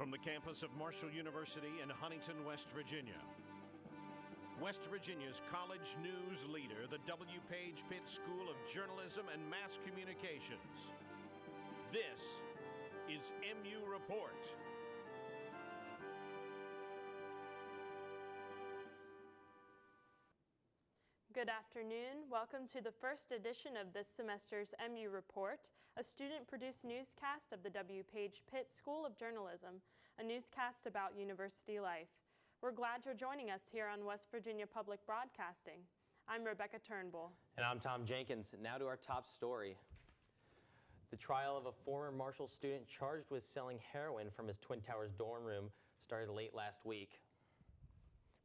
from the campus of Marshall University in Huntington, West Virginia. West Virginia's college news leader, the W. Page Pitt School of Journalism and Mass Communications. This is MU Report. Good afternoon. Welcome to the first edition of this semester's MU Report, a student-produced newscast of the W. Page Pitt School of Journalism, a newscast about university life. We're glad you're joining us here on West Virginia Public Broadcasting. I'm Rebecca Turnbull. And I'm Tom Jenkins. Now to our top story. The trial of a former Marshall student charged with selling heroin from his Twin Towers dorm room started late last week.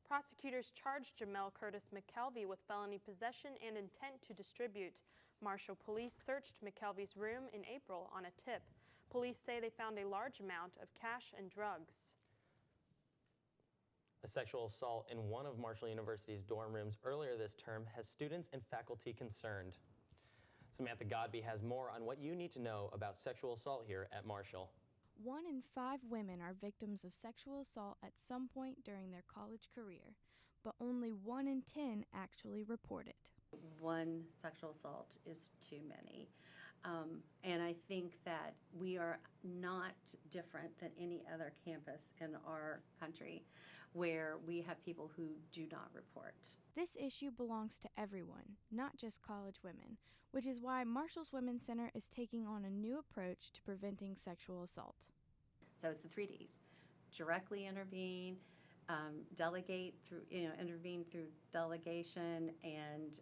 Prosecutors charged Jamel Curtis McKelvey with felony possession and intent to distribute. Marshall police searched McKelvey's room in April on a tip. Police say they found a large amount of cash and drugs. A sexual assault in one of Marshall University's dorm rooms earlier this term has students and faculty concerned. Samantha Godby has more on what you need to know about sexual assault here at Marshall. 1 in 5 women are victims of sexual assault at some point during their college career, but only 1 in 10 actually report it. One sexual assault is too many. And I think that we are not different than any other campus in our country where we have people who do not report. This issue belongs to everyone, not just college women, which is why Marshall's Women's Center is taking on a new approach to preventing sexual assault. So it's the 3 Ds: directly intervene, delegate through, intervene through delegation, and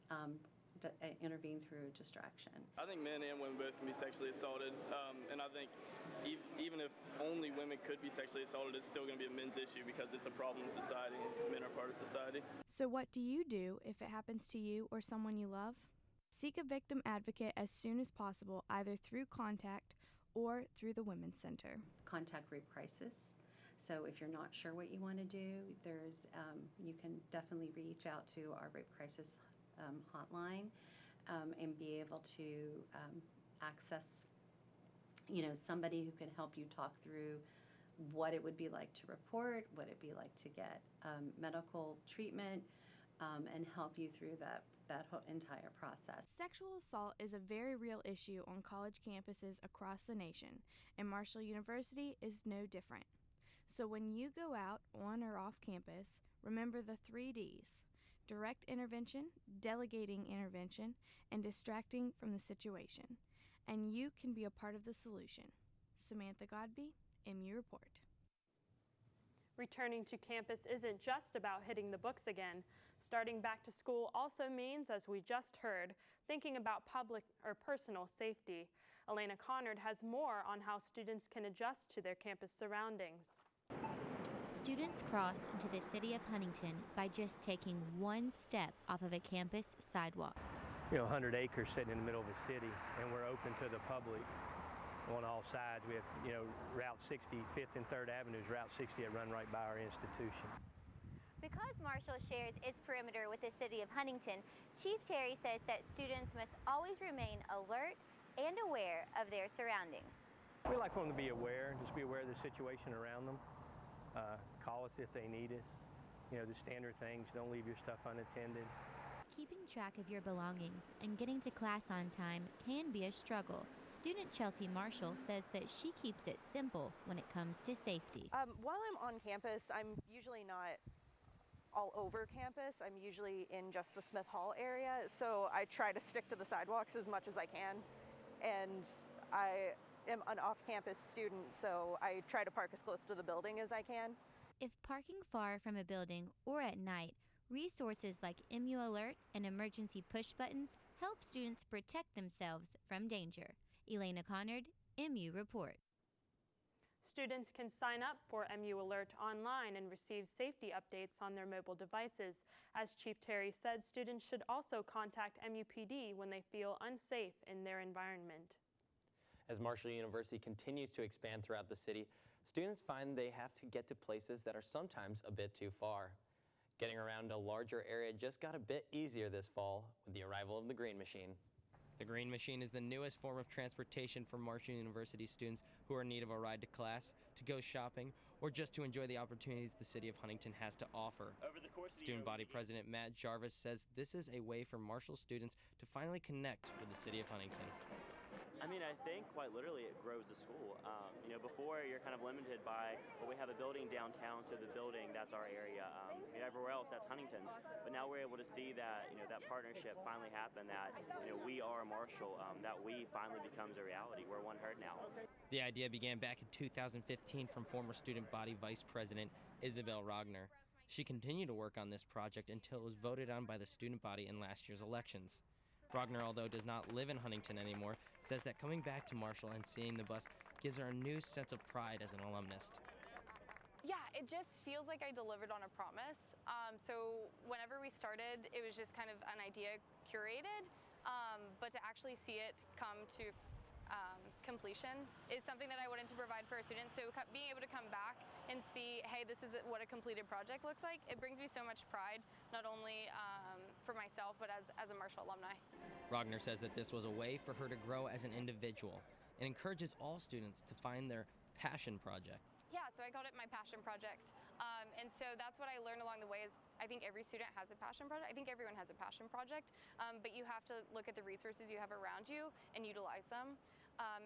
intervene through distraction. I think men and women both can be sexually assaulted, and I think even if only women could be sexually assaulted, it's still going to be a men's issue because it's a problem in society and men are part of society. So what do you do if it happens to you or someone you love? Seek a victim advocate as soon as possible, either through contact or through the Women's Center. Contact Rape Crisis. So if you're not sure what you want to do, there's you can definitely reach out to our Rape Crisis hotline and be able to access, somebody who can help you talk through what it would be like to report, what it'd be like to get medical treatment, and help you through that whole entire process. Sexual assault is a very real issue on college campuses across the nation, and Marshall University is no different. So when you go out on or off campus, remember the 3 Ds: direct intervention, delegating intervention, and distracting from the situation. And you can be a part of the solution. Samantha Godby, MU Report. Returning to campus isn't just about hitting the books again. Starting back to school also means, as we just heard, thinking about public or personal safety. Elena Connard has more on how students can adjust to their campus surroundings. Students cross into the city of Huntington by just taking one step off of a campus sidewalk. 100 acres sitting in the middle of the city, and we're open to the public on all sides. We have, Route 60, 5th and 3rd Avenues, Route 60 that run right by our institution. Because Marshall shares its perimeter with the city of Huntington, Chief Terry says that students must always remain alert and aware of their surroundings. We like for them to be aware, just be aware of the situation around them. Call us if they need us. The standard things, don't leave your stuff unattended. Keeping track of your belongings and getting to class on time can be a struggle. Student Chelsea Marshall says that she keeps it simple when it comes to safety. While I'm on campus, I'm usually not all over campus. I'm usually in just the Smith Hall area, so I try to stick to the sidewalks as much as I can. And I am an off-campus student, so I try to park as close to the building as I can. If parking far from a building or at night, resources like MU Alert and emergency push buttons help students protect themselves from danger. Elena Connard, MU Report. Students can sign up for MU Alert online and receive safety updates on their mobile devices. As Chief Terry said, students should also contact MUPD when they feel unsafe in their environment. As Marshall University continues to expand throughout the city, students find they have to get to places that are sometimes a bit too far. Getting around a larger area just got a bit easier this fall with the arrival of the Green Machine. The Green Machine is the newest form of transportation for Marshall University students who are in need of a ride to class, to go shopping, or just to enjoy the opportunities the city of Huntington has to offer. Student body president Matt Jarvis says this is a way for Marshall students to finally connect with the city of Huntington. I mean, I think quite literally it grows the school. Before you're kind of limited by, well, we have a building downtown, so the building, that's our area. Everywhere else, that's Huntington's. But now we're able to see that, that partnership finally happen, that, we are Marshall, that we finally becomes a reality. We're one herd now. The idea began back in 2015 from former student body vice president Isabel Rogner. She continued to work on this project until it was voted on by the student body in last year's elections. Rogner, although does not live in Huntington anymore, says that coming back to Marshall and seeing the bus gives her a new sense of pride as an alumnus. Yeah, it just feels like I delivered on a promise. So whenever we started, it was just kind of an idea curated, but to actually see it come to completion is something that I wanted to provide for our students. So being able to come back and see, hey, this is what a completed project looks like, it brings me so much pride, not only for myself, but as a Marshall alumni. Rogner says that this was a way for her to grow as an individual and encourages all students to find their passion project. Yeah, so I called it my passion project. And so that's what I learned along the way is I think every student has a passion project. I think everyone has a passion project, but you have to look at the resources you have around you and utilize them.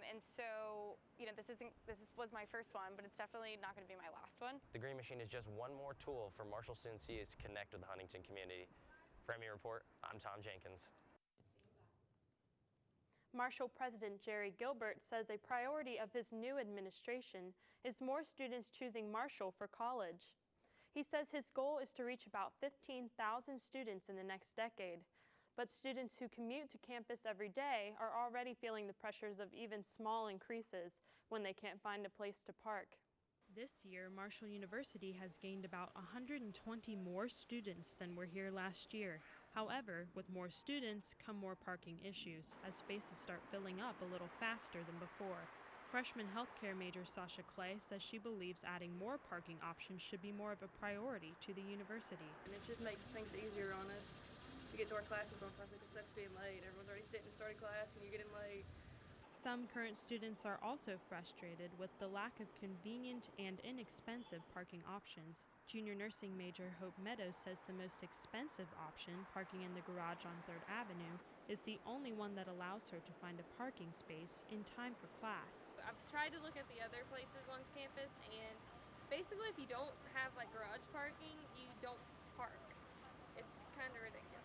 And so, this was my first one, but it's definitely not going to be my last one. The Green Machine is just one more tool for Marshall students to use to connect with the Huntington community. For MU Report, I'm Tom Jenkins. Marshall President Jerry Gilbert says a priority of his new administration is more students choosing Marshall for college. He says his goal is to reach about 15,000 students in the next decade. But students who commute to campus every day are already feeling the pressures of even small increases when they can't find a place to park. This year, Marshall University has gained about 120 more students than were here last year. However, with more students come more parking issues, as spaces start filling up a little faster than before. Freshman healthcare major Sasha Clay says she believes adding more parking options should be more of a priority to the university. And it should make things easier on us to get to our classes on time because it sucks being late. Everyone's already sitting and started class and you're getting late. Some current students are also frustrated with the lack of convenient and inexpensive parking options. Junior nursing major Hope Meadows says the most expensive option, parking in the garage on 3rd Avenue, is the only one that allows her to find a parking space in time for class. I've tried to look at the other places on campus, and basically if you don't have garage parking, you don't park. It's kind of ridiculous.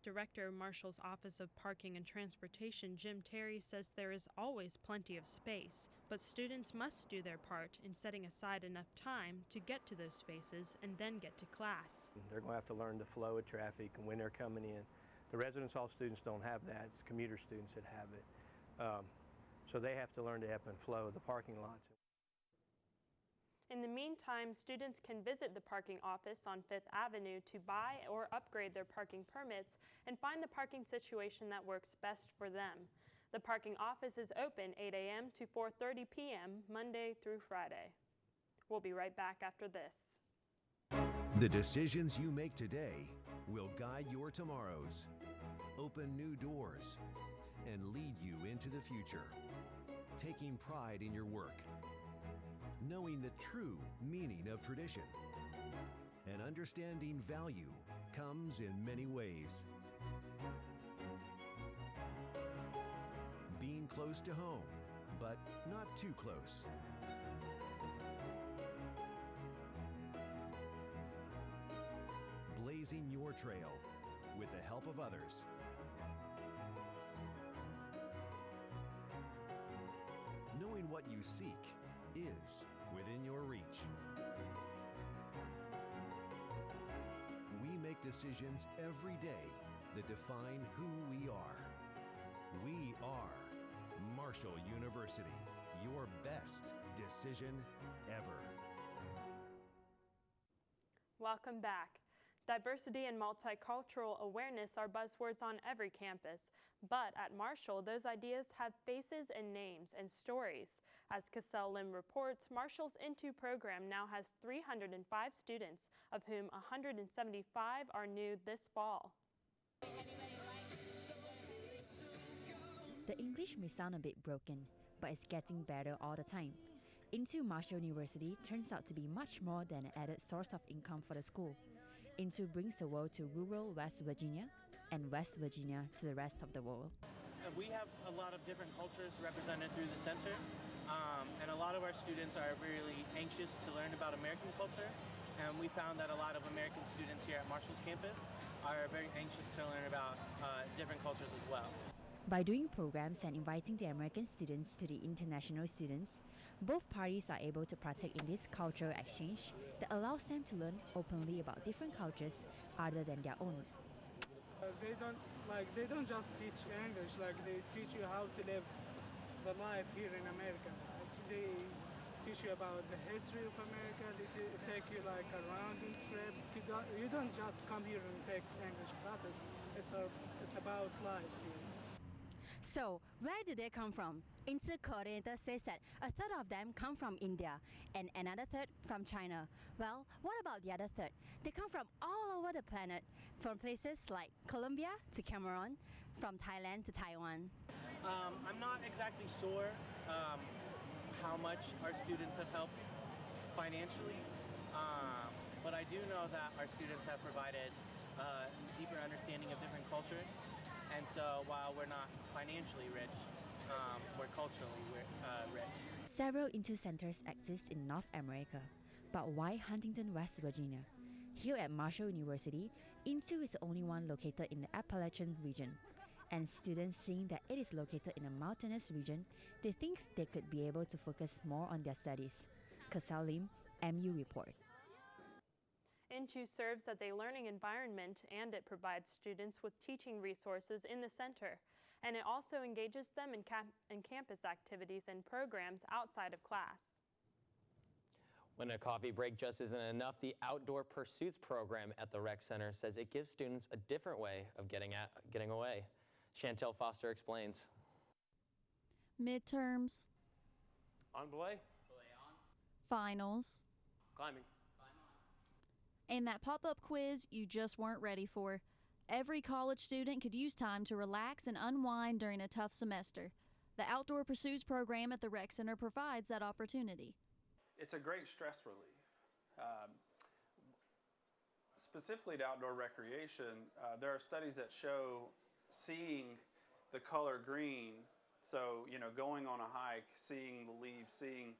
Director of Marshall's Office of Parking and Transportation, Jim Terry, says there is always plenty of space, but students must do their part in setting aside enough time to get to those spaces and then get to class. They're going to have to learn the flow of traffic and when they're coming in. The residence hall students don't have that. It's commuter students that have it. So they have to learn to ebb and flow the parking lots. In the meantime, students can visit the parking office on 5th Avenue to buy or upgrade their parking permits and find the parking situation that works best for them. The parking office is open 8 a.m. to 4:30 p.m. Monday through Friday. We'll be right back after this. The decisions you make today will guide your tomorrows, open new doors, and lead you into the future. Taking pride in your work, knowing the true meaning of tradition, and understanding value comes in many ways. Being close to home, but not too close. Blazing your trail with the help of others. Knowing what you seek is within your reach. We make decisions every day that define who we are. We are Marshall University, your best decision ever. Welcome back. Diversity and multicultural awareness are buzzwords on every campus, but at Marshall, those ideas have faces and names and stories. As Cassell Lim reports, Marshall's Into program now has 305 students, of whom 175 are new this fall. The English may sound a bit broken, but it's getting better all the time. Into Marshall University turns out to be much more than an added source of income for the school. Into brings the world to rural West Virginia and West Virginia to the rest of the world. We have a lot of different cultures represented through the center, and a lot of our students are really anxious to learn about American culture, and we found that a lot of American students here at Marshall's campus are very anxious to learn about different cultures as well. By doing programs and inviting the American students to the international students, both parties are able to partake in this cultural exchange that allows them to learn openly about different cultures other than their own. They don't just teach English, they teach you how to live the life here in America. They teach you about the history of America. They take you around in trips. You don't just come here and take English classes. It's about life here. So, where do they come from? Insert coordinator says that a third of them come from India and another third from China. Well, what about the other third? They come from all over the planet, from places like Colombia to Cameroon, from Thailand to Taiwan. I'm not exactly sure how much our students have helped financially, but I do know that our students have provided a deeper understanding of different cultures. And so while we're not financially rich, we're culturally rich. Several Into centers exist in North America, but why Huntington, West Virginia? Here at Marshall University, Into is the only one located in the Appalachian region. And students seeing that it is located in a mountainous region, they think they could be able to focus more on their studies. Kasal Lim, MU Report. Into serves as a learning environment, and it provides students with teaching resources in the center. And it also engages them in campus activities and programs outside of class. When a coffee break just isn't enough, the Outdoor Pursuits program at the Rec Center says it gives students a different way of getting away. Chantel Foster explains. Midterms. On belay. Finals. Climbing. And that pop-up quiz you just weren't ready for. Every college student could use time to relax and unwind during a tough semester. The Outdoor Pursuits program at the Rec Center provides that opportunity. It's a great stress relief. Specifically to outdoor recreation, there are studies that show seeing the color green, so going on a hike, seeing the leaves, seeing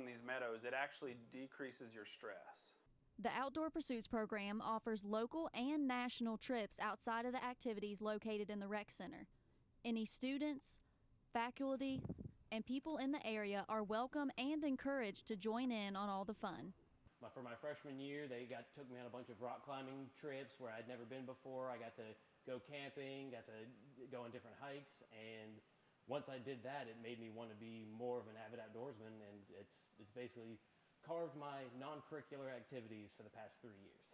these meadows, it actually decreases your stress. The Outdoor Pursuits program offers local and national trips outside of the activities located in the Rec Center. Any students, faculty, and people in the area are welcome and encouraged to join in on all the fun. For my freshman year, they took me on a bunch of rock climbing trips where I'd never been before. I got to go camping, got to go on different hikes, and once I did that, it made me want to be more of an avid outdoorsman, and it's basically carved my non-curricular activities for the past 3 years.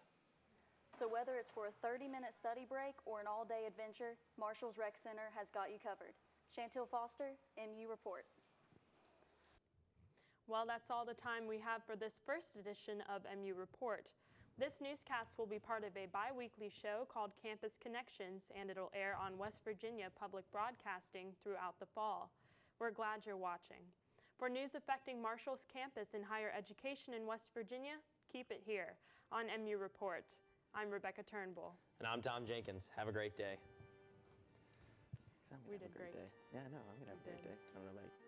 So whether it's for a 30-minute study break or an all-day adventure, Marshall's Rec Center has got you covered. Chantel Foster, MU Report. Well, that's all the time we have for this first edition of MU Report. This newscast will be part of a bi-weekly show called Campus Connections, and it'll air on West Virginia Public Broadcasting throughout the fall. We're glad you're watching. For news affecting Marshall's campus and higher education in West Virginia, keep it here on MU Report. I'm Rebecca Turnbull. And I'm Tom Jenkins. Have a great day. We did great. Yeah, I know. I'm going to have a great day. I don't know about you.